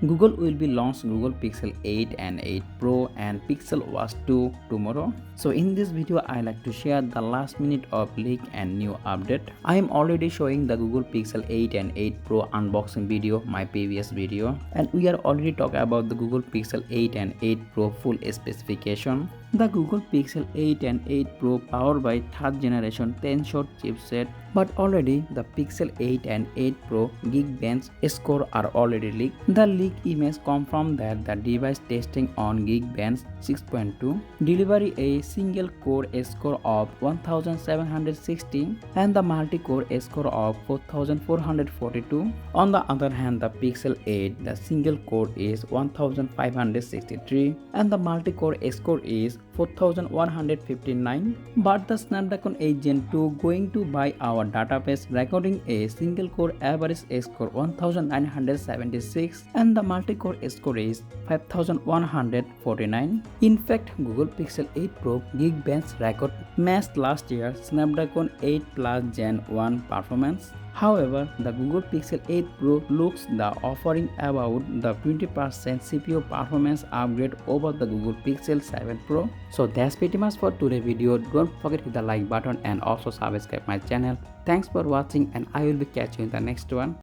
Google will be launch Google Pixel 8 and 8 Pro and Pixel Watch 2 tomorrow. So in this video I like to share the last minute of leak and new update. I am already showing the Google Pixel 8 and 8 Pro unboxing video, my previous video, and we are already talking about the Google Pixel 8 and 8 Pro full specification. The Google Pixel 8 and 8 Pro powered by 3rd generation Tensor chipset, but already the Pixel 8 and 8 Pro GeekBench score are already leaked. The leak image confirmed that the device testing on GeekBench 6.2 delivery a single core score of 1760 and the multi-core score of 4442. On the other hand, the Pixel 8 the single core is 1563 and the multi-core score is 4159. But the Snapdragon 8 Gen 2 going to buy our database recording a single core average score 1976 and the multi-core score is 5149. In fact, Google Pixel 8 Pro Geekbench record matched last year Snapdragon 8 Plus Gen 1 performance. However, the Google Pixel 8 Pro looks the offering about the 20% CPU performance upgrade over the Google Pixel 7 Pro. So that's pretty much for today's video. Don't forget to hit the like button and also subscribe my channel. Thanks for watching and I will be catching you in the next one.